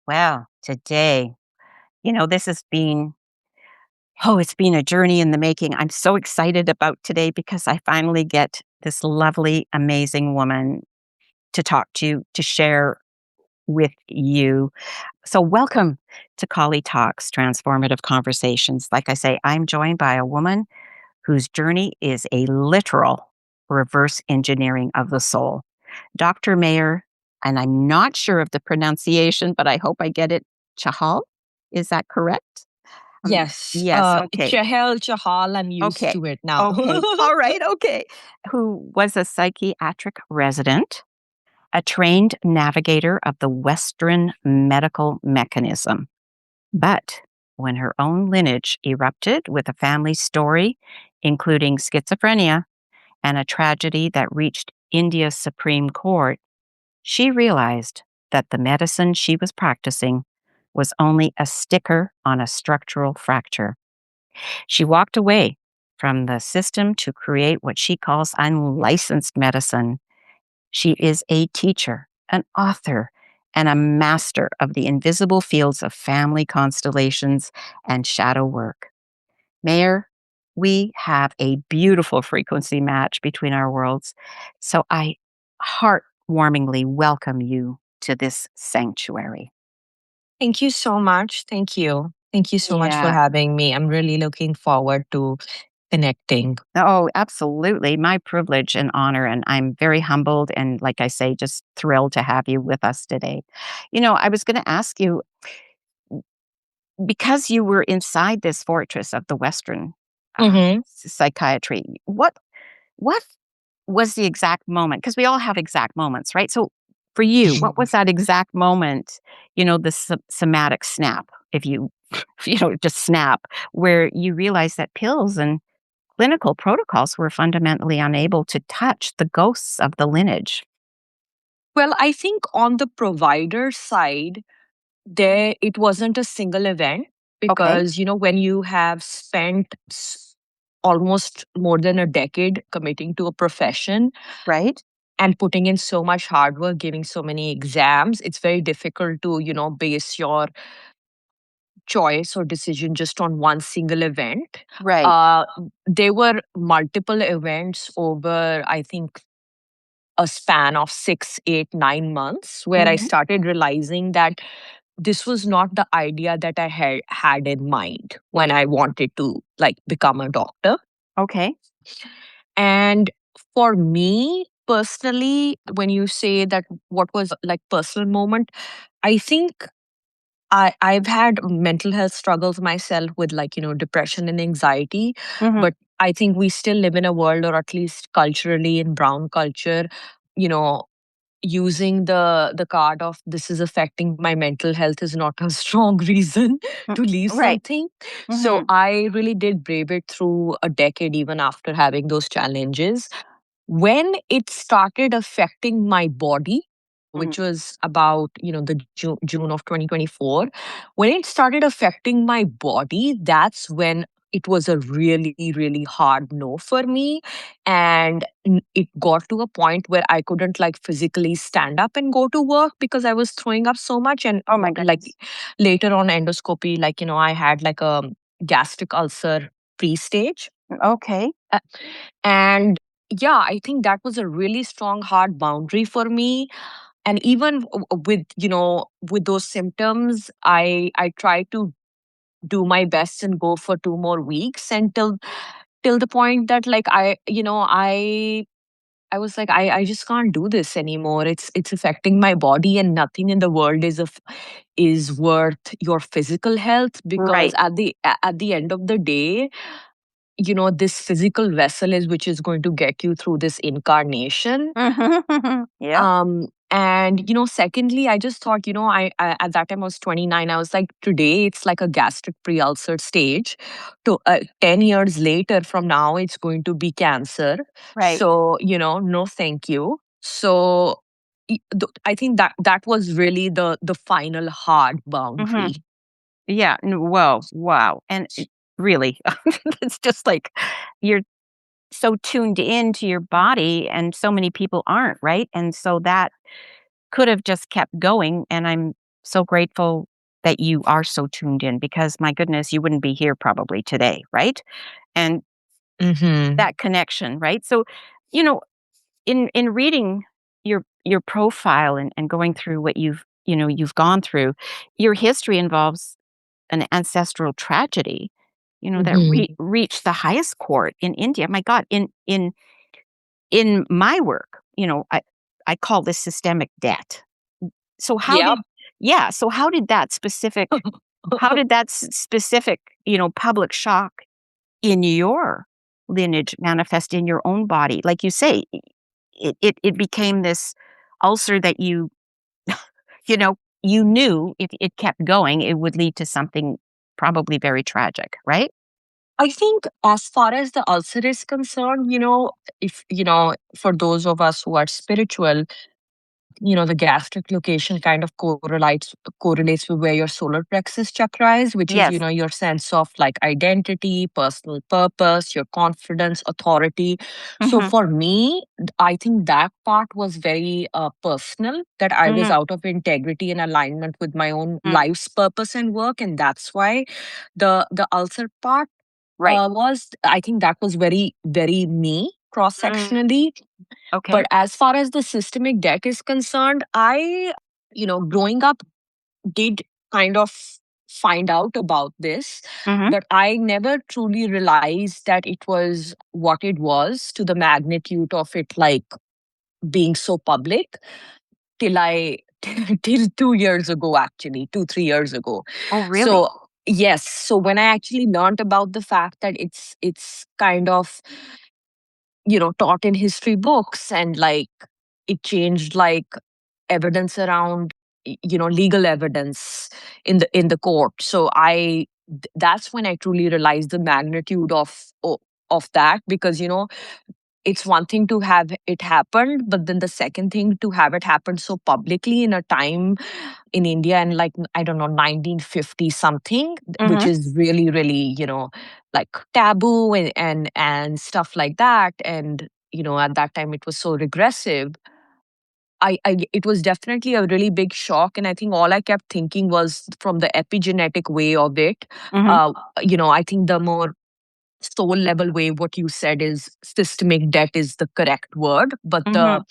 Well, today, this has been, it's been a journey in the making. I'm so excited about today because I finally get this lovely, amazing woman to talk to share with you. So, welcome to Collitalks, Transformative Conversations. Like I say, I'm joined by a woman whose journey is a literal reverse engineering of the soul. Dr. Mayer, and I'm not sure of the pronunciation, but I hope I get it. Chahal, is that correct? Yes. Yes. Okay. Chahal, I'm used Okay. to it now. Okay. All right. Okay. Who was a psychiatric resident, a trained navigator of the Western medical mechanism. But when her own lineage erupted with a family story, including schizophrenia and a tragedy that reached India's Supreme Court, she realized that the medicine she was practicing was only a sticker on a structural fracture. She walked away from the system to create what she calls unlicensed medicine. She is a teacher, an author, and a master of the invisible fields of family constellations and shadow work. Mayor, we have a beautiful frequency match between our worlds. So I heartwarmingly welcome you to this sanctuary. Thank you so much. Thank you. Thank you so much for Yeah. having me. I'm really looking forward to connecting. Oh, absolutely. My privilege and honor. And I'm very humbled and, like I say, just thrilled to have you with us today. I was going to ask you, because you were inside this fortress of the Western Mm-hmm. psychiatry, what was the exact moment? Because we all have exact moments, right? So for you, what was that exact moment, the somatic snap, if you, just snap, where you realized that pills and clinical protocols were fundamentally unable to touch the ghosts of the lineage? Well, I think on the provider side, there it wasn't a single event Okay, because when you have spent almost more than a decade committing to a profession right? and putting in so much hard work, giving so many exams, it's very difficult to base your choice or decision just on one single event. Right. uh there were multiple events over, I think, a span of 6, 8, 9 months, where I Mhm. started realizing that this was not the idea that I had in mind when I wanted to like become a doctor. Okay. And for me personally, when you say that what was like personal moment, I think I've had mental health struggles myself with like, depression and anxiety. Mhm. But I think we still live in a world, or at least culturally in brown culture, you know, using the card of this is affecting my mental health is not a strong reason Mm. to leave Right. something. So Mhm. I really did brave it through a decade, even after having those challenges. When it started affecting my body, Mhm. which was about the June of 2024, when it started affecting my body, that's when it was a really really hard no for me. And it got to a point where I couldn't like physically stand up and go to work because I was throwing up so much. And Oh my like goodness. later on endoscopy, like I had like a gastric ulcer pre-stage. Okay. And yeah, I think that was a really strong, hard boundary for me. And even with, with those symptoms, I tried to do my best and go for 2 more weeks until till the point that like I was like, I just can't do this anymore. It's affecting my body, and nothing in the world is worth your physical health, because Right. at the end of the day, this physical vessel is which is going to get you through this incarnation. Mhm. Yep. And secondly, I just thought, I at that time I was 29. I was like, today it's like a gastric pre-ulcer stage. To 10 years later from now, it's going to be cancer. Right. So no thank you. So I think that was really the final hard Mhm. boundary. Yeah. Whoa. Wow. And really, it's just like you're so tuned into your body, and so many people aren't, right? And so that could have just kept going. And I'm so grateful that you are so tuned in because my goodness, you wouldn't be here probably today, right? And Mm-hmm. that connection, right? So, you know, in reading your profile and going through what you've gone through, your history involves an ancestral tragedy, that Mm-hmm. reached the highest court in India. My God, in my work, I call this systemic debt. So how Yep. did yeah, so how did that specific, public shock in your lineage manifest in your own body? Like you say, it became this ulcer that you know, you knew if it kept going, it would lead to something probably very tragic, right? I think as far as the ulcer is concerned, if, for those of us who are spiritual, the gastric location kind of correlates with where your solar plexus chakra is, which is, Yes. your sense of like identity, personal purpose, your confidence, authority. So Mhm. for me, I think that part was very personal, that I was Mhm. out of integrity and alignment with my own Mm. life's purpose and work. And that's why the ulcer part Right. was, I think that was very, very me cross Mm. sectionally. Okay. But as far as the systemic debt is concerned, growing up did kind of find out about this, Mhm. but I never truly realized that it was what it was to the magnitude of it, like being so public till till 2 years ago, actually, 2, 3 years ago. Oh, really? So, yes. So when I actually learned about the fact that it's kind of taught in history books, and like it changed like evidence around legal evidence in the court. So that's when I truly realized the magnitude of that, because it's one thing to have it happen, but then the second thing to have it happen so publicly in a time in India, and like I don't know, 1950 something, which Mhm. is really, really, like taboo and stuff like that. And at that time it was so regressive. It was definitely a really big shock, and I think all I kept thinking was from the epigenetic way of it. Mhm. Uh, I think the more soul level way, what you said is systemic debt is the correct word, but Mhm.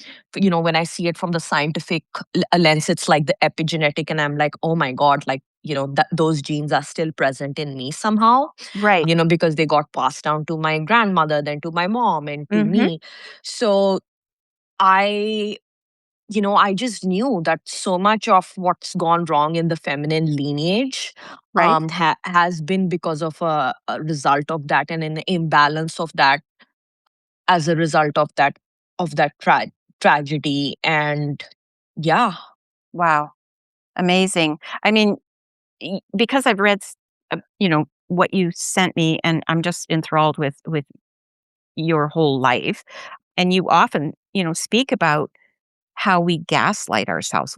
when I see it from the scientific lens, it's like the epigenetic, and I'm like, oh my god, like those genes are still present in me somehow, Right. because they got passed down to my grandmother, then to my mom, and to Mhm. me. So I I just knew that so much of what's gone wrong in the feminine lineage Right. has been because of a result of that, and an imbalance of that as a result of that tragedy. And yeah. Wow. Amazing. I mean, because I've read, what you sent me, and I'm just enthralled with your whole life, and you often, speak about how we gaslight ourselves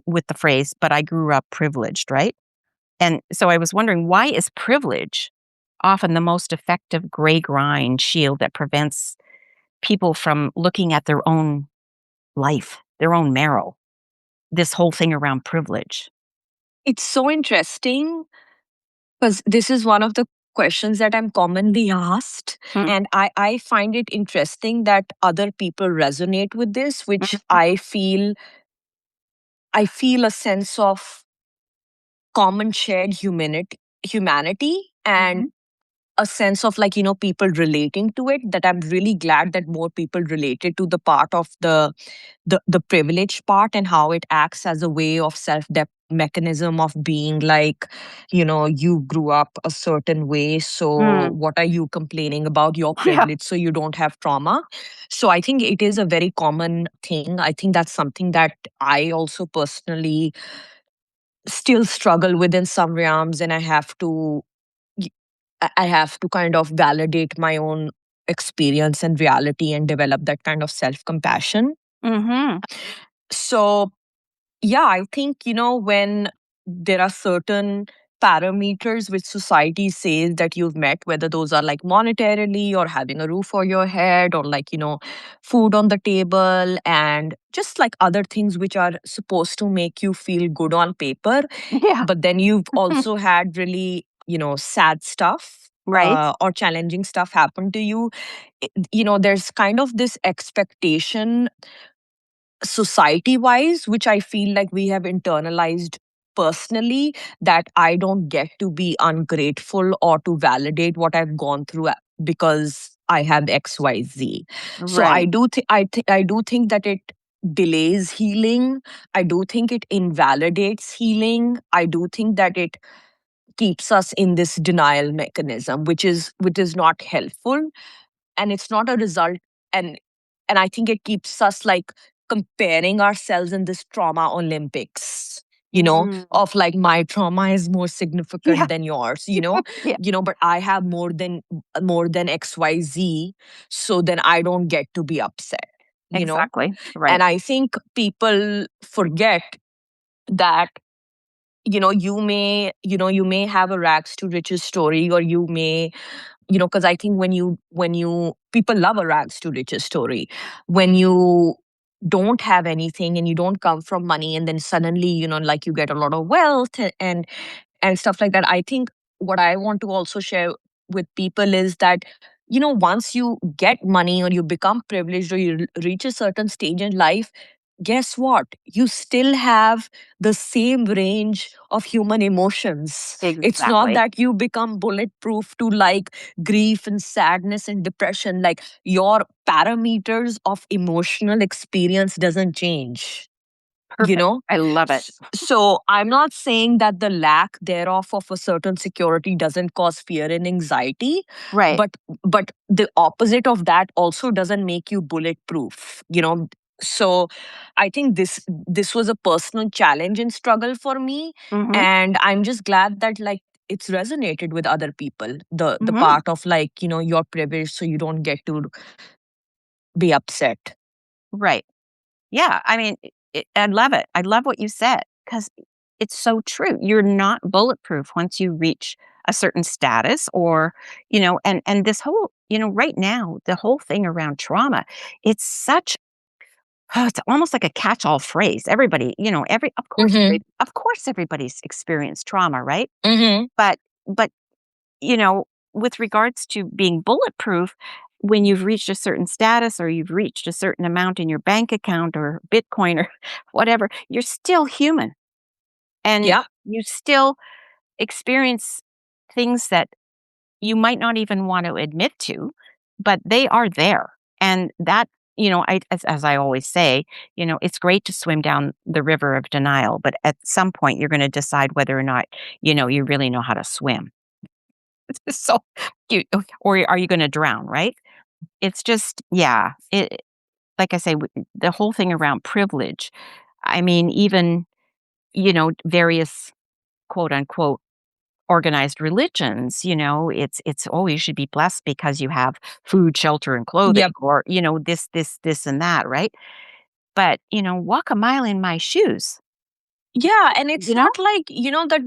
with the phrase, "But I grew up privileged," right? And so I was wondering, why is privilege often the most effective gray grind shield that prevents people from looking at their own life, their own marrow, this whole thing around privilege? It's so interesting, because this is one of the questions that I'm commonly asked. Mm, And I find it interesting that other people resonate with this, which mhm, I feel a sense of common shared humanity, and mhm. a sense of like people relating to it, that I'm really glad that more people related to the part of the privilege part, and how it acts as a way of self dep mechanism of being like, you grew up a certain way, so Mm. what are you complaining about your Yeah. privilege, so you don't have trauma. So I think it is a very common thing. I think that's something that I also personally still struggle with in some realms, and y- I have to kind of validate my own experience and reality, and develop that kind of self compassion. Mhm. So, yeah, I think, when there are certain parameters which society says that you've met, whether those are like monetarily or having a roof over your head or like, food on the table and just like other things which are supposed to make you feel good on paper. Yeah. But then you've also had really, sad stuff. Right. Or challenging stuff happen to you. There's kind of this expectation society wise, which I feel like we have internalized personally, that I don't get to be ungrateful or to validate what I've gone through because I have XYZ. So I Right. do think I do think that it delays healing. I do think it invalidates healing. I do think that it keeps us in this denial mechanism, which is not helpful, and it's not a result. And and I think it keeps us like comparing ourselves in this trauma Olympics, Mm. of like my trauma is more Yeah. significant than yours, Yeah. but I have more than XYZ, so then I don't get to be upset, you know Exactly. Right. and I think people forget that you may have a rags to riches story, or you may, because I think when you people love a rags to riches story. When you don't have anything and you don't come from money, and then suddenly, like you get a lot of wealth and stuff like that. I think what I want to also share with people is that, once you get money or you become privileged or you reach a certain stage in life, guess what? You still have the same range of human emotions. It's not Exactly. that you become bulletproof to like grief and sadness and depression. Like, your parameters of emotional experience doesn't change you Perfect. know I love it. so I'm not saying that the lack thereof of a certain security doesn't cause fear and anxiety, Right. but the opposite of that also doesn't make you bulletproof. So I think this was a personal challenge and struggle for me, Mhm. and I'm just glad that like it's resonated with other people, the Mhm. part of like, you're privileged so you don't get to be upset. Right. Yeah, I mean, I love it. I love what you said because it's so true. You're not bulletproof once you reach a certain status or, and this whole, right now, the whole thing around trauma, it's such it's almost like a catch-all phrase. Everybody, Mm-hmm. of course everybody's experienced trauma, right? Mm-hmm. But you know, with regards to being bulletproof, when you've reached a certain status or you've reached a certain amount in your bank account or Bitcoin or whatever, you're still human and Yeah. you still experience things that you might not even want to admit to, but they are there. And that, as I always say, it's great to swim down the river of denial, but at some point you're going to decide whether or not, you really know how to swim. So, you or are you gonna drown, right? It's just yeah, like I say, the whole thing around privilege, I mean, even, various quote unquote organized religions, it's, "Oh, you should be blessed because you have food, shelter, and clothing," Yep. or, this, and that, right? But, walk a mile in my shoes, Yeah, and it's you know? not like, that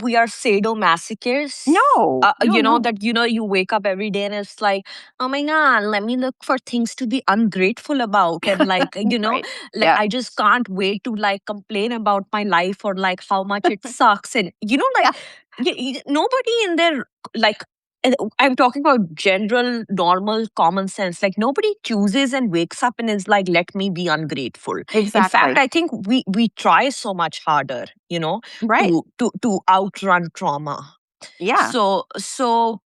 we are sadomasochists. No, no, no. That you wake up every day and it's like, oh my god, let me look for things to be ungrateful about, and like, Right. like Yeah. I just can't wait to like complain about my life or like how much it sucks, and like Yeah, nobody in there like. I'm talking about general, normal, common sense. Like, nobody chooses and wakes up and is like, "Let me be ungrateful." In fact, exactly. I think we try so much harder, Right. to outrun trauma. Yeah. So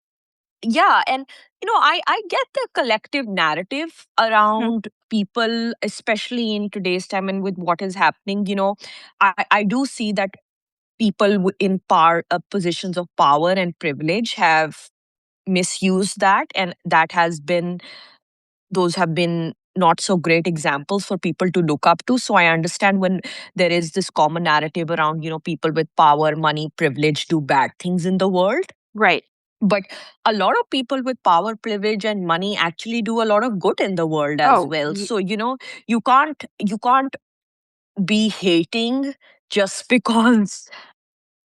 yeah, and I get the collective narrative Mhm. around people, especially in today's time and with what is happening. I do see that people in positions of power and privilege have misused that, and those have been not so great examples for people to look up to. So I understand when there is this common narrative around, people with power, money, privilege do bad things in the world. Right. But a lot of people with power, privilege, and money actually do a lot of good in the world as Oh, well. So, you can't be hating just because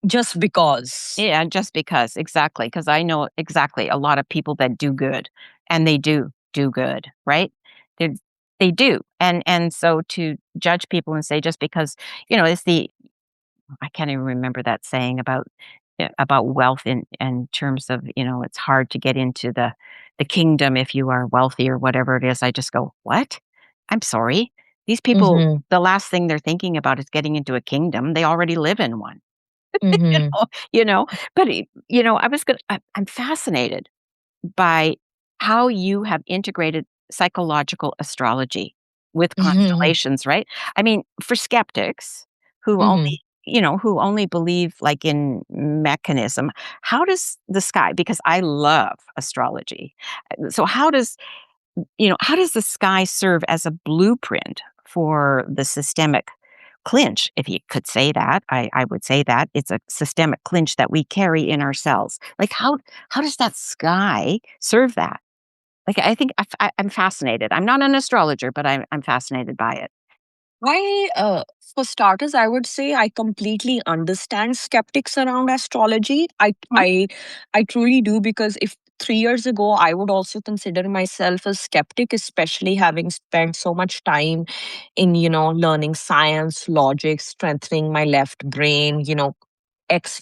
Just because. Yeah, just because, exactly. Because I know exactly a lot of people that do good, and they do good, right? They they do, and so to judge people and say just because, it's the I can't even remember that saying about wealth in terms of, it's hard to get into the kingdom if you are wealthy or whatever it is. I just go, "What? I'm sorry. These people, Mhm. the last thing they're thinking about is getting into a kingdom. They already live in one." You Mhm. know you know? But, I'm fascinated by how you have integrated psychological astrology with Mhm. constellations, right? I mean, for skeptics who Mhm. only believe like in mechanism, how does the sky, because I love astrology. So how does the sky serve as a blueprint for the systemic clinch, if you could say that? I would say that it's a systemic clinch that we carry in ourselves. Like how does that sky serve that? Like I think I'm fascinated. I'm not an astrologer, but I'm fascinated by it. For starters, I would say I completely understand skeptics around astrology. Mhm. I truly do, because if 3 years ago I would also consider myself a skeptic, especially having spent so much time in, learning science, logic, strengthening my left brain, X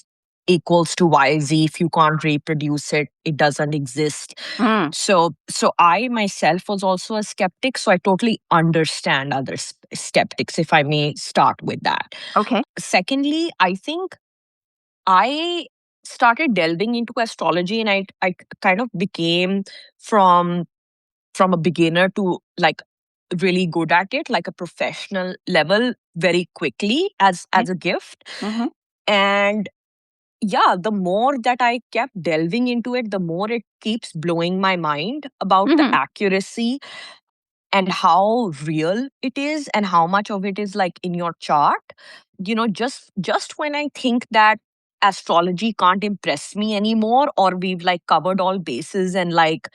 equals to YZ. If you can't reproduce it, it doesn't exist. Mm, So I myself was also a skeptic, so I totally understand other skeptics, if I may start with that. okay. Secondly, I think I started delving into astrology, and I kind of became from from a beginner to like really good at it, like a professional level, very quickly, Okay. as a gift. Mhm. And yeah, the more that I kept delving into it, the more it keeps blowing my mind about the Mhm. accuracy and how real it is, and how much of it is like in your chart. Just when I think that astrology can't impress me anymore, or we've like covered all bases, and like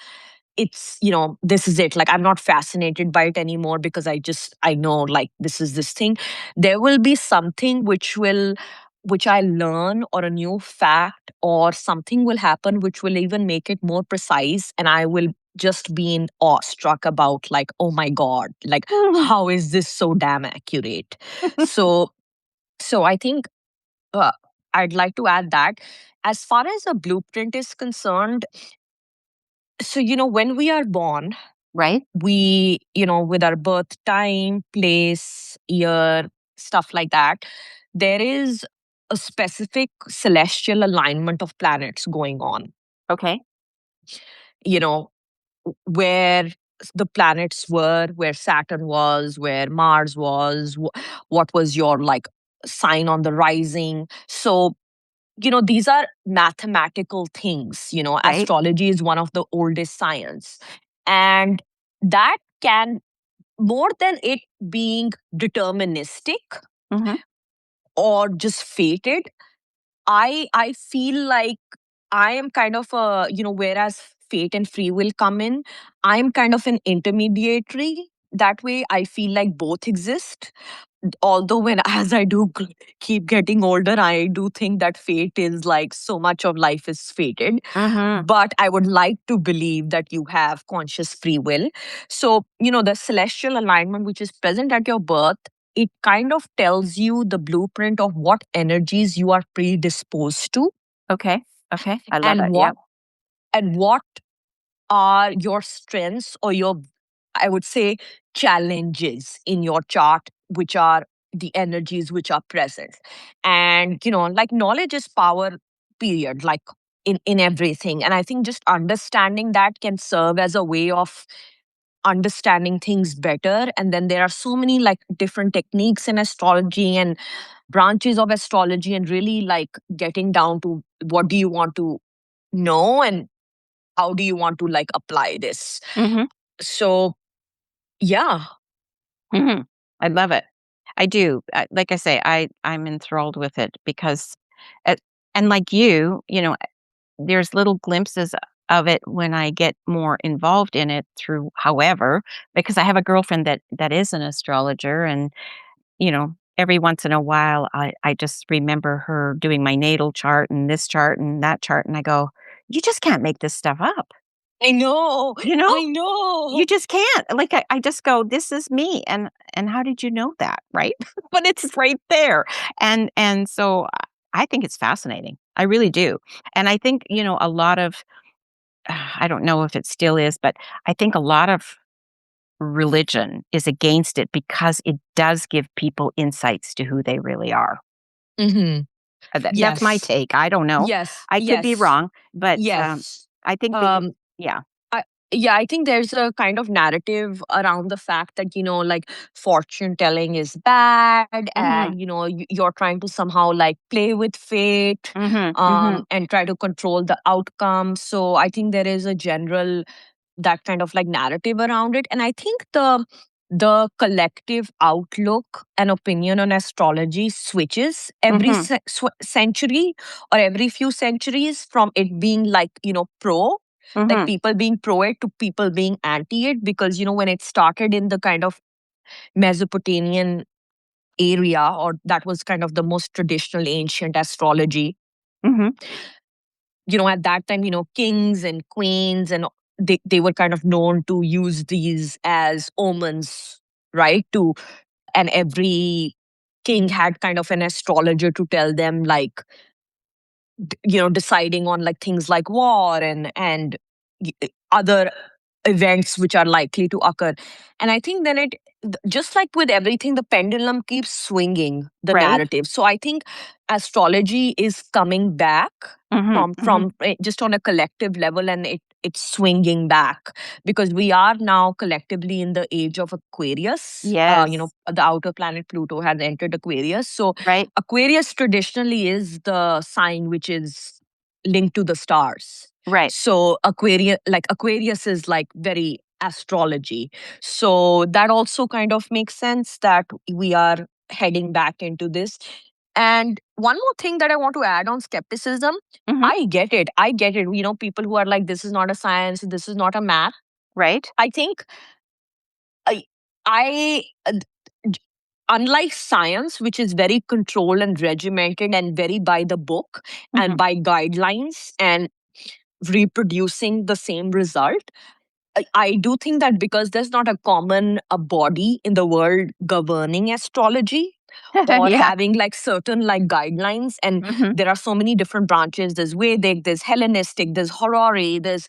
it's, this is it, like I'm not fascinated by it anymore, because I know like this is this thing, there will be something which I learn, or a new fact, or something will happen which will even make it more precise, and I will just be in awestruck about, like, oh my god, like Mhm. how is this so damn accurate. So so I think, uh, I'd like to add that as far as a blueprint is concerned, so when we are born, Right? we, with our birth time, place, year, stuff like that, there is a specific celestial alignment of planets going on, Okay. you know, where the planets were, where Saturn was, where Mars was, what was your like sign on the rising. So, these are mathematical things. Right. Astrology is one of the oldest science. And that can, more than it being deterministic Mhm. or just fated, I feel like I am kind of a, whereas fate and free will come in, I'm kind of an intermediary. That way I feel like both exist. Although when as I do keep getting older, I do think that fate is like so much of life is fated. Mhm. But I would like to believe that you have conscious free will. So, the celestial alignment which is present at your birth, it kind of tells you the blueprint of what energies you are predisposed to, Okay. Okay. I love and it. Yep. what are your strengths, or your, I would say, challenges in your chart, which are the energies which are present. And like knowledge is power, period, like in everything. And I think just understanding that can serve as a way of understanding things better. And then there are so many like different techniques in astrology and branches of astrology, and really like getting down to what do you want to know, and how do you want to like apply this. Mhm. So yeah. Mhm. I love it. I do. Like I say, I'm enthralled with it because, uh, and like there's little glimpses of it when I get more involved in it through, however, because I have a girlfriend that is an astrologer, and every once in a while, I just remember her doing my natal chart and this chart and that chart, and I go, "You just can't make this stuff up." I know. You know? I You know. just can't. Like, I just go, "This is me," and how did you know that, right? But it's right there, and so I think it's fascinating. I really do, and I think, a lot of I don't know if it still is, but I think a lot of religion is against it because it does give people insights to who they really are. Mhm. That's my Yes. take. I don't know. Yes. I could be Yes. wrong, but, Yes. I think the Um, yeah. I yeah, I think there's a kind of narrative around the fact that, like fortune telling is bad, Mhm. and, you're trying to somehow like play with fate, Mhm. Mhm. and try to control the outcome. So I think there is a general that kind of like narrative around it, and I think the collective outlook and opinion on astrology switches every Mhm. century or every few centuries, from it being like pro, like Mhm. people being pro it, to people being anti it, because when it started in the kind of Mesopotamian area, or that was kind of the most traditional ancient astrology, Mhm. at that time, kings and queens and they were kind of known to use these as omens, right? And every king had kind of an astrologer to tell them, like, deciding on like things like war and other events which are likely to occur. And I think then just like with everything, the pendulum keeps swinging the Right? narrative. So I think astrology is coming back Mhm. Mhm. from just on a collective level, and it's swinging back because we are now collectively in the age of Aquarius. Yes. The outer planet Pluto has entered Aquarius. So Right? Aquarius traditionally is the sign which is linked to the stars. Right. So Aquarius is like very astrology. So that also kind of makes sense that we are heading back into this. And one more thing that I want to add on skepticism, Mhm. I get it. I get it. People who are like, this is not a science, this is not a math. Right? I think I, I j- unlike science, which is very controlled and regimented and very by the book and Mhm. by guidelines and reproducing the same result, I do think that because there's not a common a body in the world governing astrology or Yeah. having like certain like guidelines, and Mhm. there are so many different branches. There's Vedic, there's Hellenistic, there's Horary, there's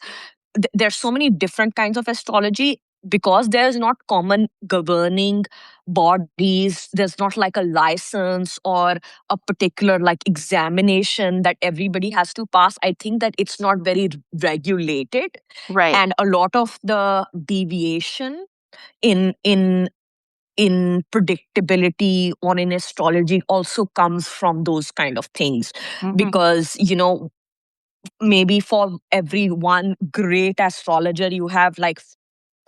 so many different kinds of astrology. Because there's not common governing bodies, there's not like a license or a particular like examination that everybody has to pass. I think that it's not very regulated, Right. and a lot of the deviation in in in predictability or in astrology also comes from those kind of things. Mhm. Because maybe for every one great astrologer, you have like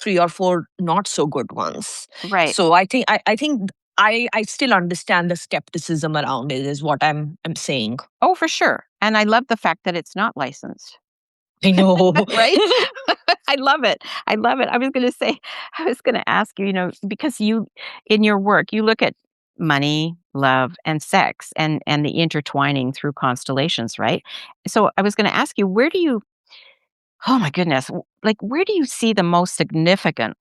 three or four not so good ones. Right. So I still understand the skepticism around it, is what I'm saying. Oh, for sure. And I love the fact that it's not licensed. I know. Right? I love it. I love it. I was gonna ask you, because in your work, you look at money, love, and sex and the intertwining through constellations, right? So I was gonna ask you, oh my goodness, like where do you see the most significant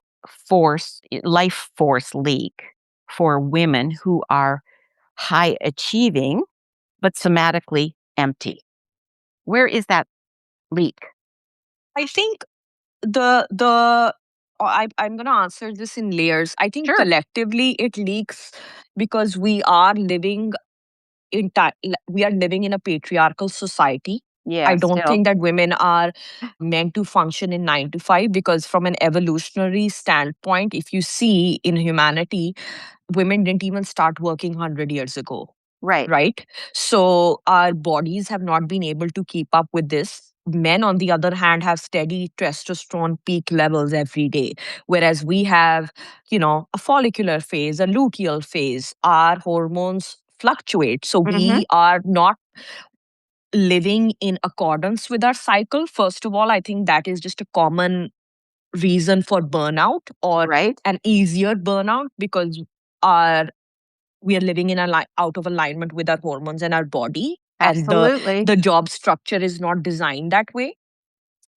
life force leak for women who are high achieving but somatically empty? Where is that leak? I think I'm going to answer this in layers. I think Sure. collectively it leaks because we are living in a patriarchal society. I Yeah, don't still. think that women are meant to function in 9 to 5, because from an evolutionary standpoint, if you see in humanity, women didn't even start working 100 years ago, Right. right? So our bodies have not been able to keep up with this. Men, on the other hand, have steady testosterone peak levels every day, whereas we have, a follicular phase, a luteal phase. Our hormones fluctuate. So Mhm. we are not living in accordance with our cycle. First of all, I think that is just a common reason for burnout, or Right. an easier burnout, because our we are living in out of alignment with our hormones and our body, and Absolutely. the job structure is not designed that way.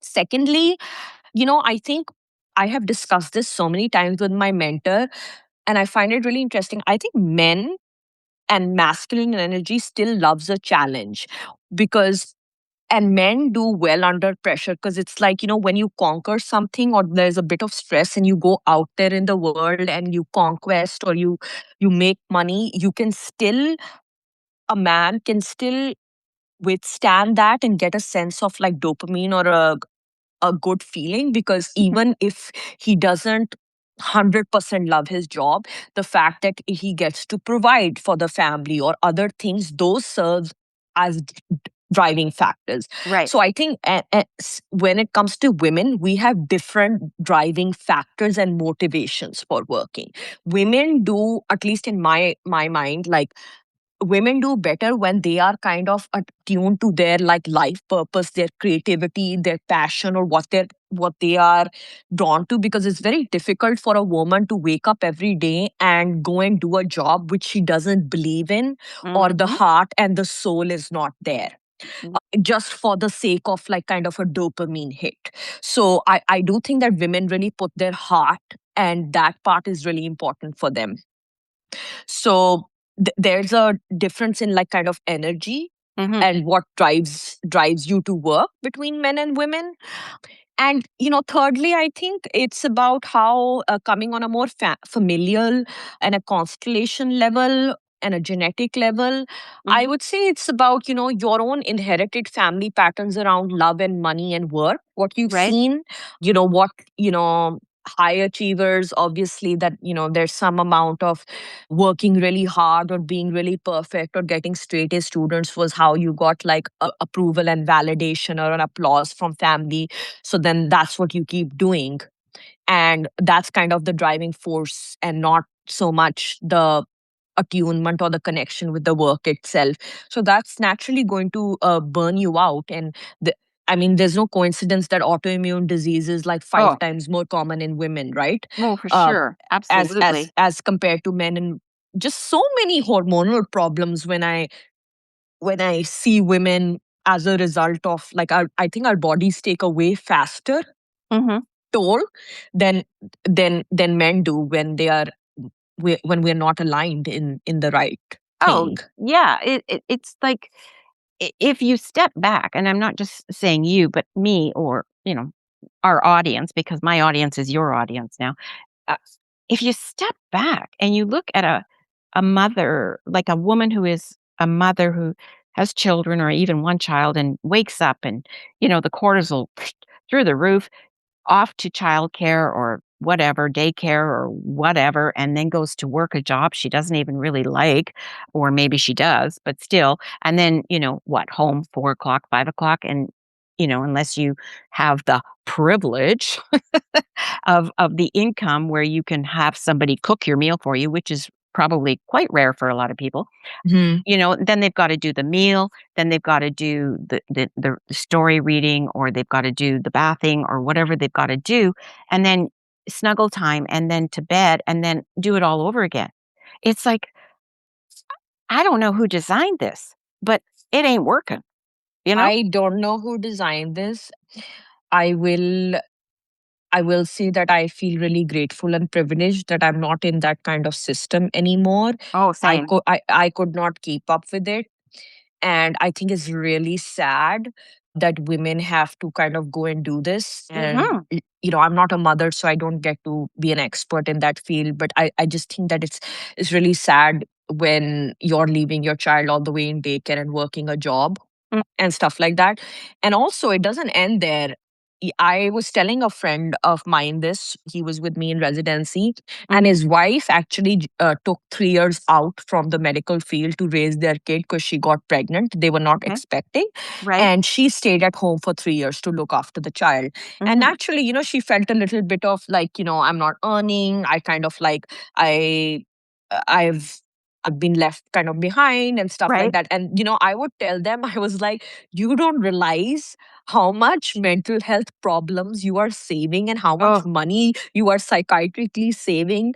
Secondly, I think I have discussed this so many times with my mentor, and I find it really interesting. I think men and masculine energy still loves a challenge, because and men do well under pressure, because it's like, when you conquer something or there's a bit of stress and you go out there in the world and you conquest, or you make money, you can still a man can still withstand that and get a sense of like dopamine or a good feeling, because even if he doesn't 100% love his job, the fact that he gets to provide for the family or other things, those serve as driving factors. Right. So I think when it comes to women, we have different driving factors and motivations for working. Women do, at least in my mind, like women do better when they are kind of attuned to their like life purpose, their creativity, their passion, or what they are drawn to, because it's very difficult for a woman to wake up every day and go and do a job which she doesn't believe in, or the Mhm. heart and the soul is not there, Mm. just for the sake of like kind of a dopamine hit. So I do think that women really put their heart, and that part is really important for them. So there's a difference in like kind of energy Mhm. and what drives you to work between men and women. And thirdly, I think it's about how, coming on a more familial and a constellation level and a genetic level, I Mhm. would say it's about your own inherited family patterns around love and money and work, what you've Right. seen, what high achievers, obviously, that there's some amount of working really hard or being really perfect or getting straight A students was how you got like approval and validation or an applause from family. So then that's what you keep doing. And that's kind of the driving force, and not so much the attunement or the connection with the work itself. So that's naturally going to burn you out. And I mean, there's no coincidence that autoimmune disease is like five Oh, times more common in women, right? oh, for Uh, sure. as as Absolutely. as compared to men, and just so many hormonal problems when I see women as a result of like I think our bodies take a way faster Mhm. toll than than men do when when we're not aligned in the right Oh, thing. yeah. It's like if you step back, and I'm not just saying you, but me, or, our audience, because my audience is your audience now. Uh, if you step back and you look at a mother, like a woman who is a mother who has children or even one child and wakes up and, the cortisol through the roof, off to childcare or whatever, daycare or whatever, and then goes to work a job she doesn't even really like, or maybe she does, but still. And then, what, home 4 o'clock, 5 o'clock, and unless you have the privilege of the income where you can have somebody cook your meal for you, which is probably quite rare for a lot of people. Mhm. Then they've gotta do the meal, then they've gotta do the story reading, or they've gotta do the bathing, or whatever they've gotta do, and then snuggle time, and then to bed, and then do it all over again. It's like, I don't know who designed this, but it ain't working, you know? I don't know who designed this. I will I will say that I feel really grateful and privileged that I'm not in that kind of system anymore. Oh, same. I could not keep up with it. And I think it's really sad that women have to kind of go and do this. And, Mhm. I'm not a mother, so I don't get to be an expert in that field. But I just think that it's really sad when you're leaving your child all the way in daycare and working a job Mm, and stuff like that. And also, it doesn't end there. I was telling a friend of mine this. He was with me in residency, and mhm. his wife actually took 3 years out from the medical field to raise their kid because she got pregnant. They were not Okay. expecting. Right. And she stayed at home for 3 years to look after the child. And Mhm. naturally, she felt a little bit of like, I'm not earning. I kind of like, I, I've, I've been left kind of behind and stuff like Right. that. And, I would tell them, I was like, you don't realize how much mental health problems you are saving and how much Oh, money you are psychiatrically saving,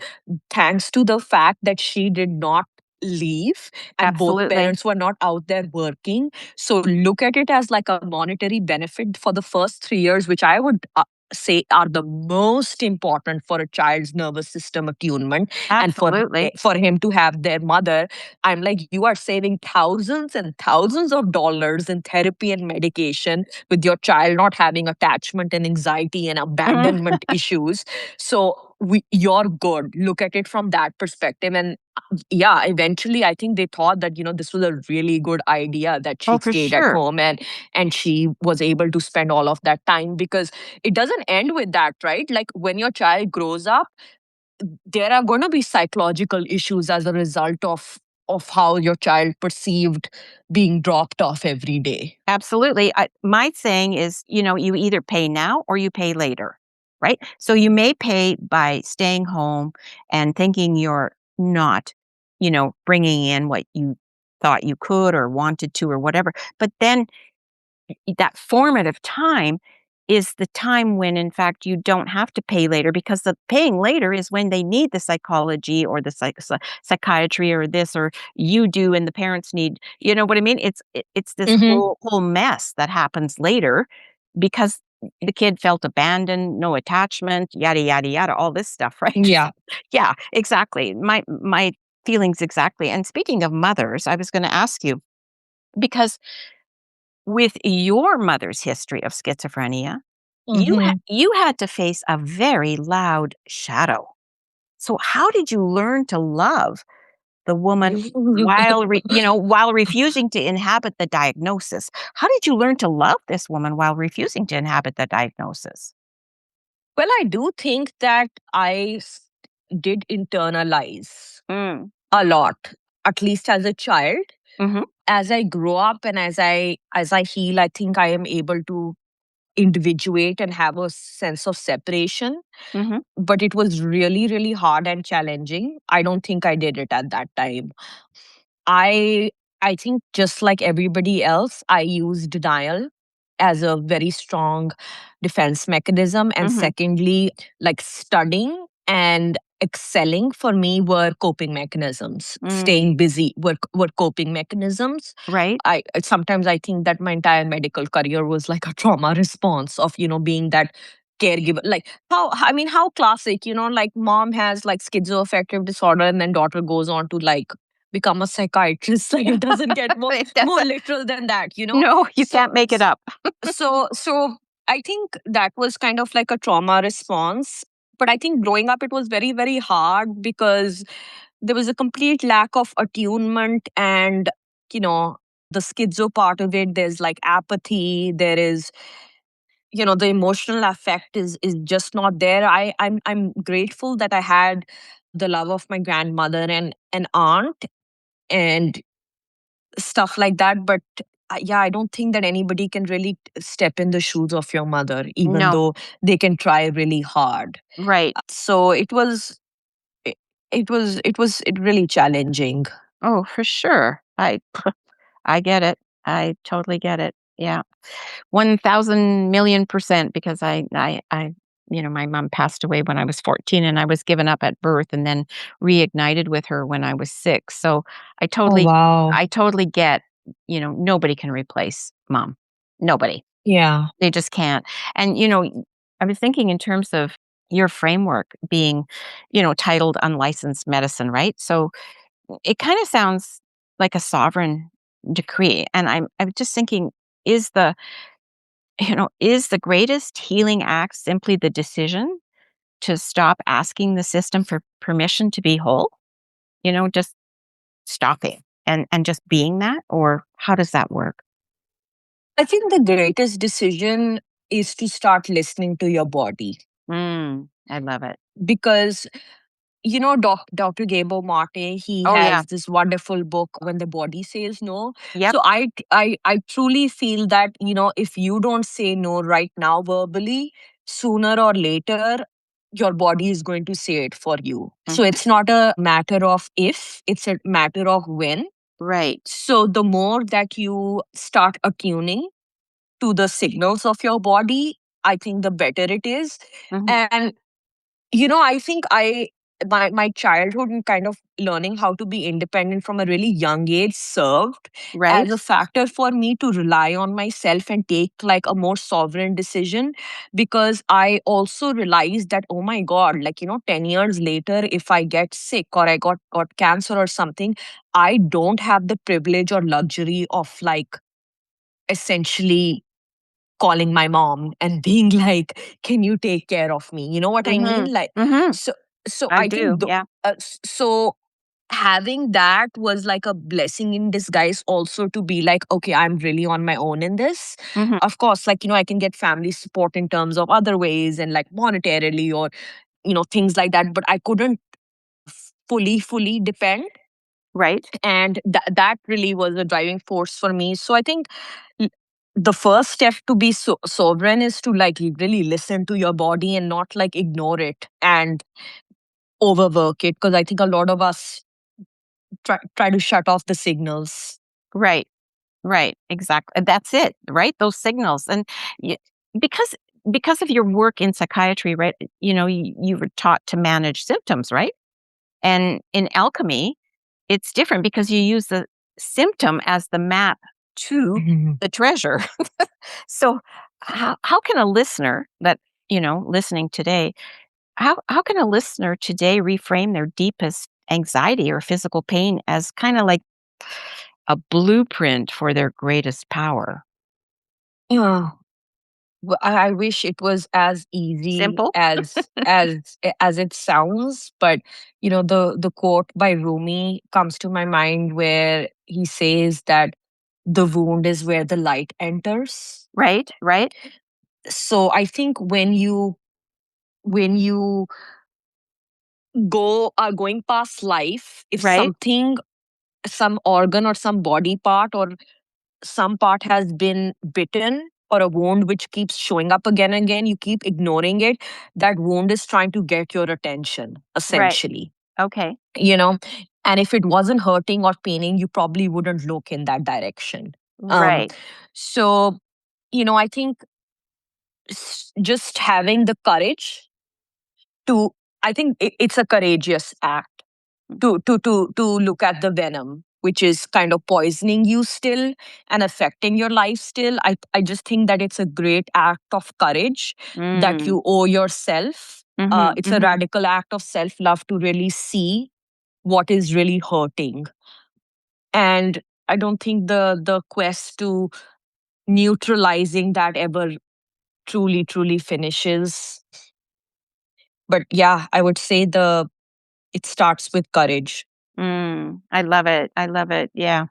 thanks to the fact that she did not leave and both Absolutely. parents were not out there working. So look at it as like a monetary benefit for the first 3 years, which I would say are the most important for a child's nervous system attunement, and Absolutely. for him to have their mother. I'm like, you are saving thousands and thousands of dollars in therapy and medication with your child not having attachment and anxiety and Mhm. abandonment issues. So you're good. Look at it from that perspective. And yeah, eventually I think they thought that, this was a really good idea that she Oh, for stayed at sure. home and she was able to spend all of that time, because it doesn't end with that, right? Like when your child grows up, there are going to be psychological issues as a result of how your child perceived being dropped off every day. Absolutely. My saying is, you either pay now or you pay later, right? So you may pay by staying home and thinking you're not, bringing in what you thought you could or wanted to or whatever. But then that formative time is the time when, in fact, you don't have to pay later, because the paying later is when they need the psychology or the psychiatry or this, or you do, and the parents need, you know what I mean? It's this Hmm. whole mess that happens later because the kid felt abandoned, no attachment, yada yada yada, all this stuff, right? Yeah. Yeah, exactly. My feelings exactly. And speaking of mothers, I was going to ask you, because with your mother's history of schizophrenia, Hmm. you had to face a very loud shadow. So how did you learn to love the woman while refusing to inhabit the diagnosis? How did you learn to love this woman while refusing to inhabit the diagnosis? Well, I do think that did internalize Mm. a lot, at least as a child. Mhm. As I grow up and as I heal, I think I am able to individuate and have a sense of separation. Mhm. But it was really, really hard and challenging. I don't think I did it at that time. I I think just like everybody else, I use denial as a very strong defense mechanism. And Mhm. secondly, like studying and excelling for me were coping mechanisms. Mm. Staying busy were coping mechanisms. Right? Sometimes I think that my entire medical career was like a trauma response of, being that caregiver. Like how classic, like mom has like schizoaffective disorder and then daughter goes on to like become a psychiatrist. Like it doesn't get more It more doesn't. literal than that. No, you So can't make it up. so I think that was kind of like a trauma response. But I think growing up it was very, very hard because there was a complete lack of attunement, and you know the schizo part of it, there's like apathy, there is, the emotional affect is just not there. I'm grateful that I had the love of my grandmother and an aunt and stuff like that. But yeah, I don't think that anybody can really step in the shoes of your mother, even No. though they can try really hard. Right. So it, it really challenging. Oh, for sure. I get it. I totally get it. Yeah. 1,000,000,000%, because my mom passed away when I was 14, and I was given up at birth and then reignited with her when I was 6. So I Oh totally wow. I totally get, nobody can replace mom. Nobody. Yeah. They just can't. And, I was thinking in terms of your framework being, titled unlicensed medicine, right? So it kind of sounds like a sovereign decree. And I'm just thinking, is the is the greatest healing act simply the decision to stop asking the system for permission to be whole? Just stopping and just being that, or how does that work? I think the greatest decision is to start listening to your body, I love it. because Dr. Gabor Mate, he Oh yeah. has this wonderful book, When the Body Says No. Yep. So I truly feel that, if you don't say no right now verbally, sooner or later, your body is going to say it for you. So Hmm. it's not a matter of if, it's a matter of when. Right. So the more that you start attuning to the signals of your body, I think the better it is. Hmm. And I think my childhood and kind of learning how to be independent from a really young age served as Right. a factor for me to rely on myself and take like a more sovereign decision, because I also realized that, oh my god, like, 10 years later, if I get sick or I got cancer or something, I don't have the privilege or luxury of like essentially calling my mom and being like, can you take care of me? You know what I mean? Mhm. Like, Mhm. so I I think do, yeah. so having that was like a blessing in disguise also, to be like, okay, I'm really on my own in this. Mhm. Of course, like, I can get family support in terms of other ways and like monetarily or things like that, but I couldn't fully depend. Right. And that really was a driving force for me. So I think l- the first step to be sovereign is to like really listen to your body and not like ignore it and overwork it, because I think a lot of us try to shut off the signals. Right. Right. Exactly. That's it, right? Those signals. And y because because of your work in psychiatry, right, you were taught to manage symptoms, right? And in alchemy, it's different because you use the symptom as the map to Mhm. the treasure. So how can a listener that, listening today, how can a listener today reframe their deepest anxiety or physical pain as kind of like a blueprint for their greatest power? Yeah. Well, I wish it was as easy Simple? as it sounds, but the quote by Rumi comes to my mind, where he says that the wound is where the light enters. Right, right, So I think when you are going past life, if right, some organ or some body part or some part has been bitten, or a wound which keeps showing up again and again, you keep ignoring it, that wound is trying to get your attention, right. essentially. Okay. You know, and if it wasn't hurting or paining, you probably wouldn't look in that direction. Um, Right. so, I think just having the courage to, I think it's a courageous act to look at the venom which is kind of poisoning you still and affecting your life still. I just think that it's a great act of courage that Mm. you owe yourself. Mhm, It's a mhm. radical act of self love to really see what is really hurting. And I don't think the quest to neutralizing that ever truly finishes. But yeah, I would say the it starts with courage. I love it, I love it, yeah.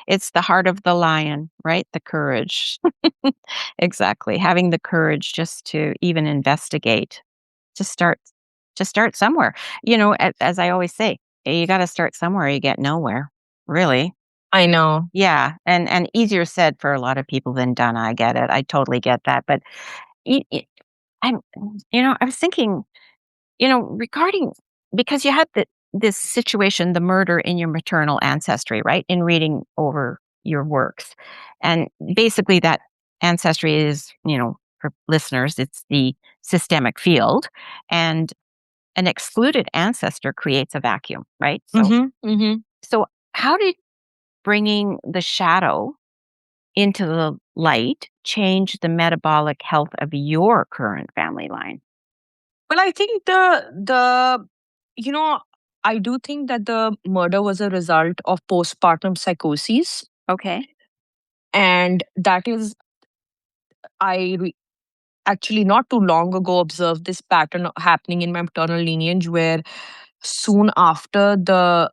It's the heart of the lion, right? The courage. Exactly, having the courage just to even investigate, to start to start somewhere. As I always say, you gotta start somewhere, you get nowhere, really. I know. Yeah, and easier said for a lot of people than done, I get it, I totally get that, but y y I'm I was thinking, regarding because you had this situation, the murder in your maternal ancestry, right? In reading over your works. And basically that ancestry is, for listeners, it's the systemic field. And an excluded ancestor creates a vacuum, right? So Mm-hmm. Mm-hmm. so how did bringing the shadow into the light change the metabolic health of your current family line? Well, I think the you know I do think that the murder was a result of postpartum psychosis, Okay. and that is actually not too long ago observed this pattern happening in my maternal lineage, where soon after the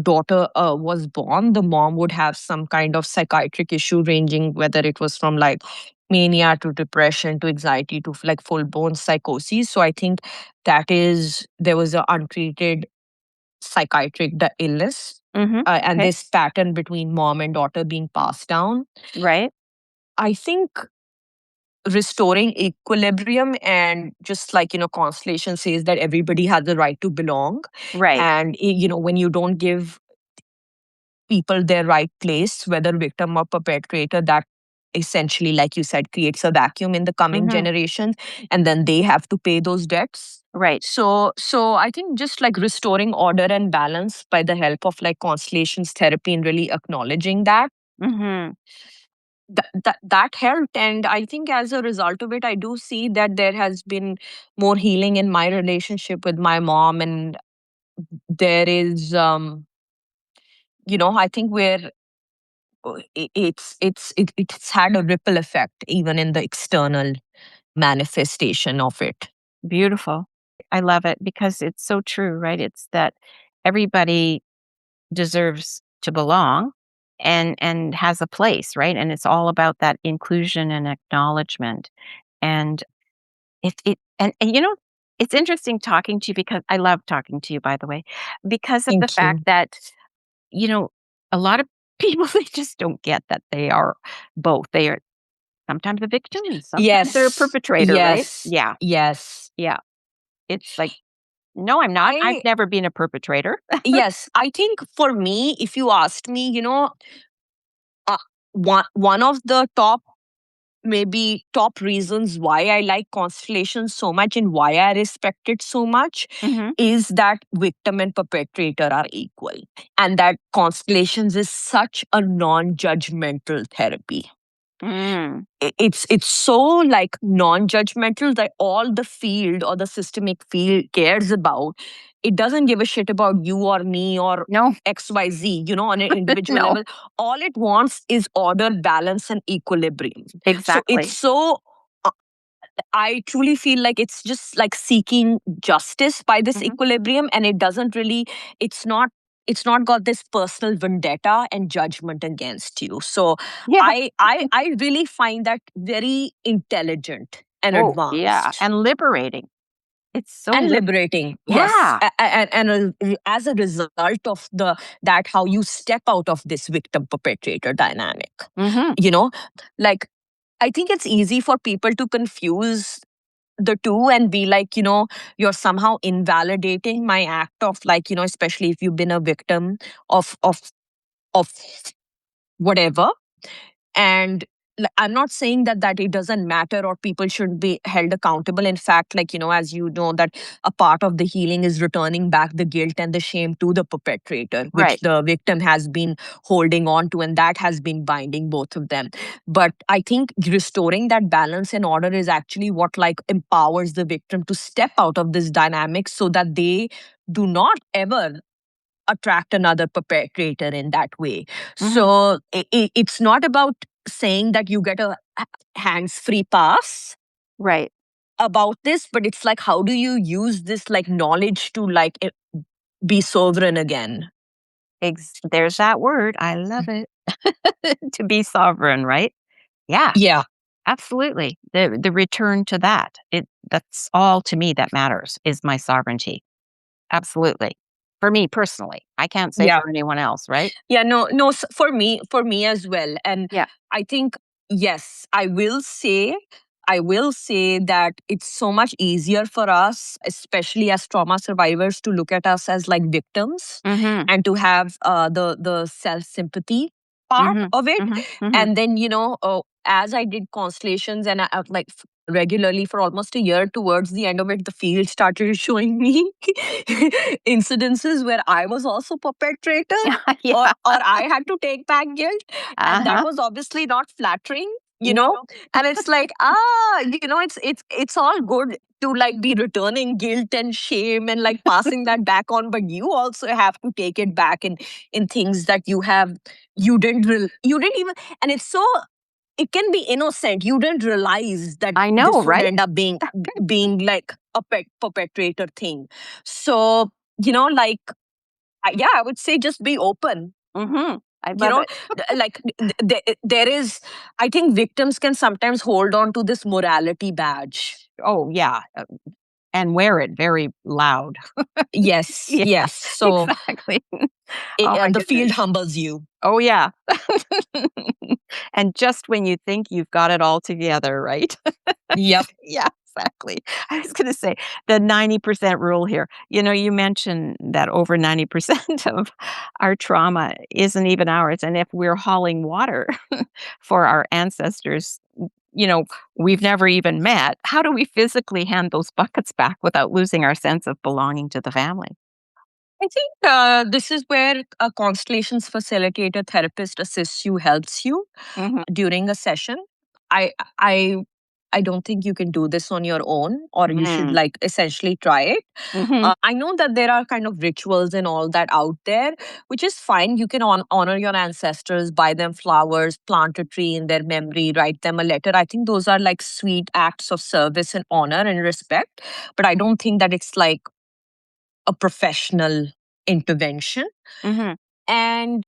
daughter was born, the mom would have some kind of psychiatric issue, ranging whether it was from like mania to depression to anxiety to like full blown psychosis. So I think there was a untreated psychiatric illness, Mhm. and Okay. this pattern between mom and daughter being passed down. Right. I think restoring equilibrium, and just like Constellation says that everybody has the right to belong, Right. and when you don't give people their right place, whether victim or perpetrator, that essentially, like you said, creates a vacuum in the coming Mhm. generations, and then they have to pay those debts. Right. So I think just like restoring order and balance by the help of like constellations therapy and really acknowledging that Mhm. that helped. And I think as a result of it, I do see that there has been more healing in my relationship with my mom. And there is I think where it's had a ripple effect even in the external manifestation of it. Beautiful. I love it because it's so true, right? It's that everybody deserves to belong and has a place, right? And it's all about that inclusion and acknowledgement. And and it's interesting talking to you because I love talking to you, by the way, because of the Thank fact you. that, you know, a lot of people they just don't get that they are both. They are sometimes a victim and sometimes they're a Yes, perpetrator, right? yes, Yeah. yes. Yeah. It's like, no, I'm not. I've I never been a perpetrator. Yes, I think for me, if you asked me, uh, one of the top reasons why I like constellations so much and why I respect it so much Hmm. is that victim and perpetrator are equal, and that constellations is such a non-judgmental therapy. Mm. It's so like non-judgmental that all the field or the systemic field cares about, it doesn't give a shit about you or me or No, xyz, on an individual no, level. All it wants is order, balance, and equilibrium. So it's exactly. so uh, I truly feel like it's just like seeking justice by this Hmm. equilibrium, and it's not it's not got this personal vendetta and judgment against you. So Yeah. I really find that very intelligent and Oh, yeah. advanced And liberating. It's so and liberating. Yes, yeah. as a result of the that how you step out of this victim perpetrator dynamic. Hmm. You know, like I think it's easy for people to confuse the two and be like, you're somehow invalidating my act of like, especially if you've been a victim of whatever. And I'm not saying that it doesn't matter or people should be held accountable. In fact, like, as you know, that a part of the healing is returning back the guilt and the shame to the perpetrator, which Right. the victim has been holding on to, and that has been binding both of them. But I think restoring that balance and order is actually what like empowers the victim to step out of this dynamic so that they do not ever attract another perpetrator in that way. Hmm. So it's not about saying that you get a hands free pass Right. about this, but it's like, how do you use this like knowledge to like be sovereign again? There's that word. I love it. To be sovereign, right? Yeah, Yeah, absolutely. The return to that. That's all to me that matters is my sovereignty. Absolutely. For me personally. I can't say yeah. for anyone else, right? Yeah, no, no, for me as well. And Yeah. I think, yes, I will say that it's so much easier for us, especially as trauma survivors, to look at us as like victims Mhm. and to have the self sympathy part Mhm. of it. Mhm. Mhm. And then, as I did constellations and like regularly for almost a year, towards the end of it, the field started showing me incidences where I was also perpetrator, Yeah. or I had to take back guilt. And that Uh-huh. was obviously not flattering, you know. No. And it's like, it's all good to like be returning guilt and shame and like passing that back on, but you also have to take it back in things that you didn't even, and it can be innocent. You didn't realize that I know, this would right? end up being like a perpetrator thing. So, like, yeah, I would say just be open. Mhm. I You love know, it. like there is, I think victims can sometimes hold on to this morality badge. Oh, yeah, and wear it very loud. Yes, Yeah, yes. So exactly. Oh my the field goodness. humbles you. Oh, yeah. And just when you think you've got it all together, right? Yep. Yeah, exactly. I was gonna say the 90% rule here. You mentioned that over 90% of our trauma isn't even ours, and if we're hauling water for our ancestors, we've never even met. How do we physically hand those buckets back without losing our sense of belonging to the family? I think this is where a constellations facilitator therapist assists you, helps you Mhm. during a session. I I I don't think you can do this on your own, or you should Mm. like essentially try it. Mhm. I know that there are kind of rituals and all that out there, which is fine. You can honor your ancestors, buy them flowers, plant a tree in their memory, write them a letter. I think those are like sweet acts of service and honor and respect. But I don't think that it's like a professional intervention. Mhm. And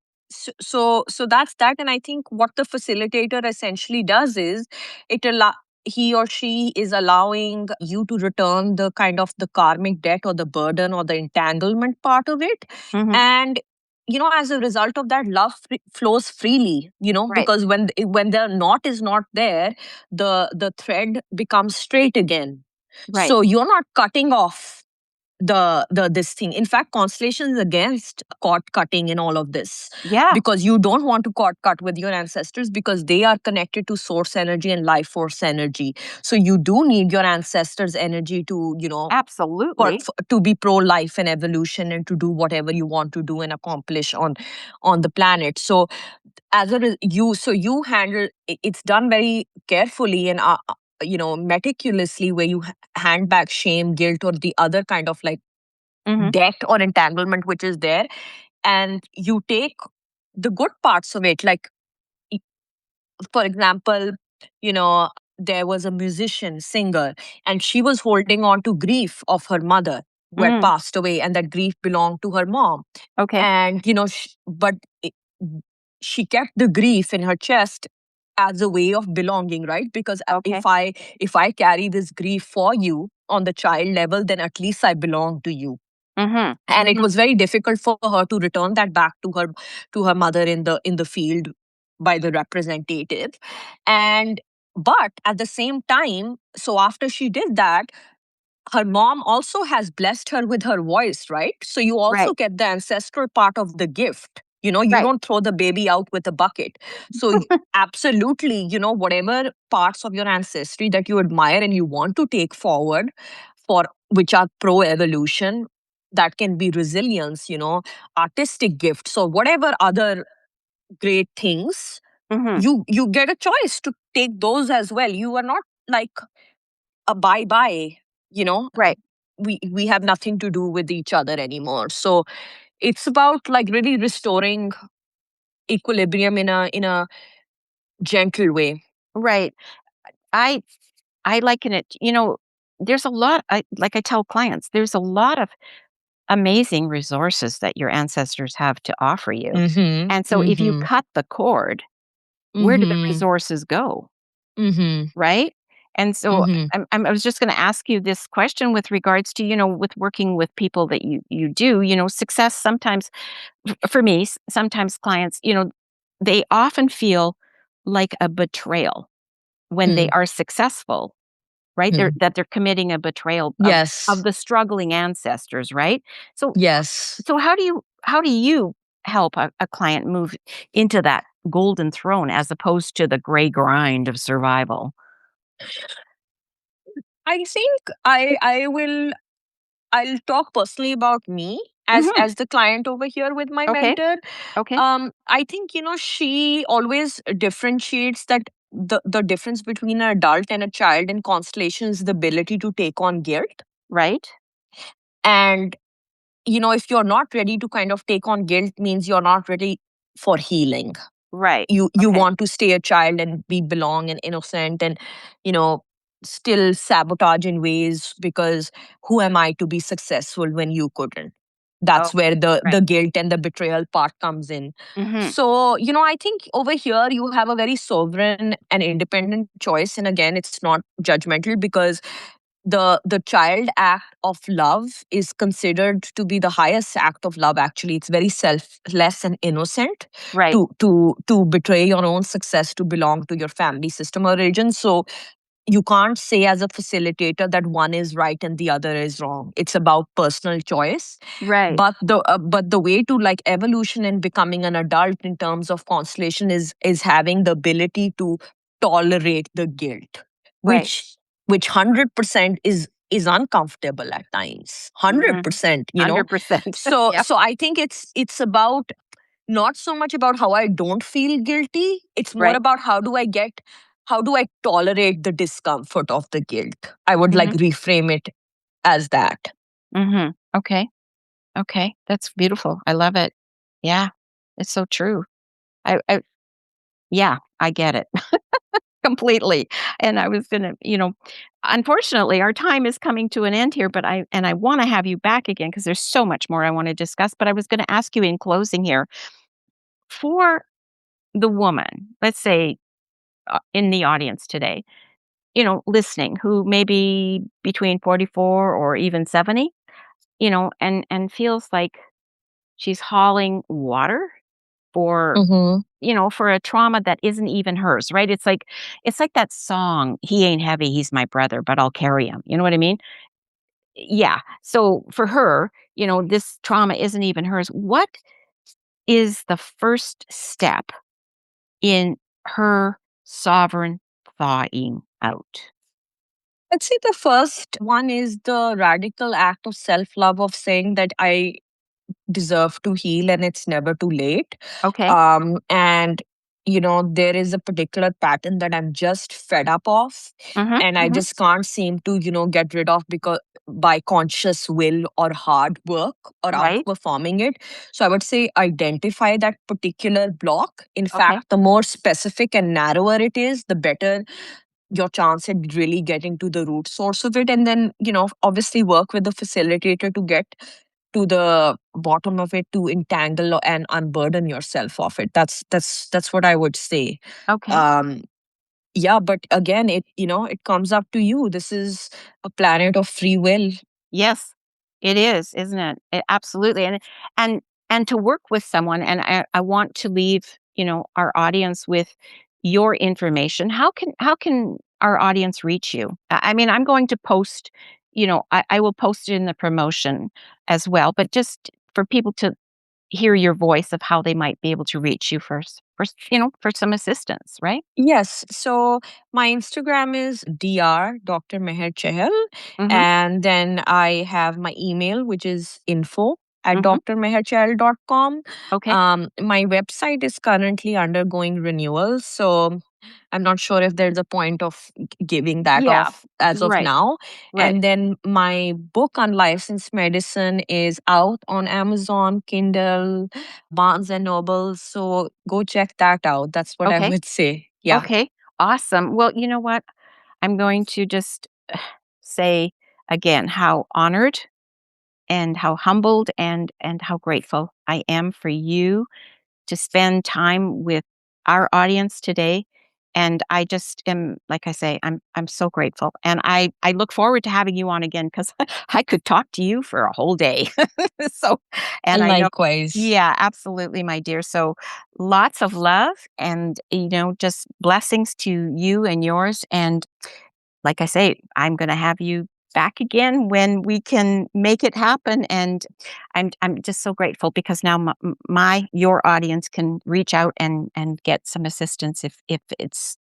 so that's that. And I think what the facilitator essentially does is it allow he or she is allowing you to return the kind of the karmic debt or the burden or the entanglement part of it. Mhm. And as a result of that, love flows freely, Right. because when the knot is not there, the thread becomes straight again. Right. So you're not cutting off the this thing. In fact, Constellation is against cord cutting in all of this, Yeah. because you don't want to cord cut with your ancestors, because they are connected to source energy and life force energy. So you do need your ancestors energy to Absolutely. to be pro life and evolution, and to do whatever you want to do and accomplish on the planet. So you handle it's done very carefully and meticulously, where you hand back shame, guilt, or the other kind of like Mhm. debt or entanglement which is there, and you take the good parts of it. Like, e- for example, you know there was a musician singer, and she was holding on to grief of her mother who had Mm. passed away, and that grief belonged to her mom. Okay. And but she kept the grief in her chest as a way of belonging, right? Because Okay. if I carry this grief for you on the child level, then at least I belong to you. Mhm. And it Mhm. was very difficult for her to return that back to her mother in the field by the representative. And but at the same time, so after she did that, her mom also has blessed her with her voice, right? So you also Right. get the ancestral part of the gift. You Right. don't throw the baby out with a bucket. So absolutely, whatever parts of your ancestry that you admire and you want to take forward, for which are pro evolution, that can be resilience, artistic gifts, or whatever other great things, Mhm. you get a choice to take those as well. You are not like a bye bye, you know Right. we have nothing to do with each other anymore. So it's about like really restoring equilibrium in a gentle way. Right. I I liken it, there's a lot like I tell clients, there's a lot of amazing resources that your ancestors have to offer you. Mhm. And so if you Mhm. cut the cord, where do the Mhm. resources go? Mhm. Right? And so Mhm. I was just going to ask you this question with regards to, with working with people that you do, success sometimes for me, sometimes clients, they often feel like a betrayal when they Hmm. are successful, right? Hmm. That they're committing a betrayal of Yes. the struggling ancestors, right? So Yes. how do you help a client move into that golden throne as opposed to the gray grind of survival? I think I'll talk personally about me as Mhm. the client over here with my Okay. mentor. Okay. I think she always differentiates that the difference between an adult and a child in Constellation is the ability to take on guilt. Right. And if you're not ready to kind of take on guilt, means you're not ready for healing. Right. You Okay. want to stay a child and be belong and innocent, and you know still sabotage in ways, because who am I to be successful when you couldn't? Oh, That's where the right. guilt and the betrayal part comes in. Mhm. So I think over here you have a very sovereign and independent choice, and again, it's not judgmental, because the child act of love is considered to be the highest act of love. Actually, it's very selfless and innocent Right. to betray your own success to belong to your family system or religion. So you can't say as a facilitator that one is right and the other is wrong. It's about personal choice. Right. But the way to like evolution and becoming an adult in terms of Constellation is having the ability to tolerate the guilt, Right. which 100% is uncomfortable at times. Mhm. 100%, 100%. So Yep. I think it's about not so much about how I don't feel guilty. It's more Right. about how do I tolerate the discomfort of the guilt. I would like Mhm. reframe it as that. Mhm. Okay. Okay. That's beautiful. I love it. Yeah. It's so true. I yeah, I get it completely. And I was gonna, unfortunately, our time is coming to an end here, but I wanna have you back again because there's so much more I wanna discuss, but I was gonna ask you in closing here, for the woman, let's say, in the audience today, listening, who may be between 44 or even 70, and feels like she's hauling water for Mm-hmm. for a trauma that isn't even hers, right? It's like that song, "He ain't heavy, he's my brother, but I'll carry him." You know what I mean? Yeah. So for her, this trauma isn't even hers. What is the first step in her sovereign thawing out? I'd say the first one is the radical act of self love of saying that I deserve to heal and it's never too late. Okay. And there is a particular pattern that I'm just fed up of, Mhm. and I Mhm. just can't seem to get rid of because by conscious will or hard work or Right. outperforming it. So I would say identify that particular block. In Okay. fact, the more specific and narrower it is, the better your chance at really getting to the root source of it. And then obviously work with the facilitator to get to the bottom of it, to entangle and unburden yourself of it. That's what I would say. Okay. um yeah, but again, it comes up to you. This is a planet of free will. Yes, it is, isn't it? Absolutely, and and to work with someone, and I want to leave our audience with your information. How can our audience reach you? I mean, I'm going to post. I will post it in the promotion as well, but just for people to hear your voice of how they might be able to reach you first, for some assistance, right? Yes. So my Instagram is Dr. Dr. Meher Chahal. Mm-hmm. And then I have my email, which is info at Mm-hmm. drmeherchahal.com. Okay. My website is currently undergoing renewal. So I'm not sure if there's a point of giving that Yeah. off as of Right. now. Right. And then my book, Unlicensed Medicine, is out on Amazon, Kindle, Barnes and Noble. So go check that out. That's what I Okay. would say. Yeah. Okay, awesome. Well, you know what? I'm going to just say again how honored and how humbled and how grateful I am for you to spend time with our audience today. And I just am, like I say, I'm so grateful, and I look forward to having you on again because I could talk to you for a whole day. So, and I know, Likewise. yeah, absolutely, my dear. So, lots of love, and just blessings to you and yours. And like I say, I'm going to have you back again when we can make it happen. And I'm just so grateful because now your audience can reach out and get some assistance if it's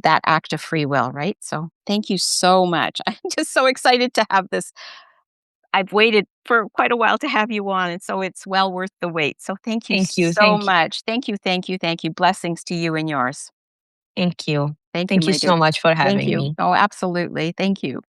that act of free will, right? So thank you so much. I'm just so excited to have this. I've waited for quite a while to have you on, and so it's well worth the wait. So thank you Thank you. so Thank you. much. Thank you, thank you, thank you. Blessings to you and yours. Thank you. Thank you, Thank you my dear. so much for Thank having you. me. Oh, absolutely. Thank you.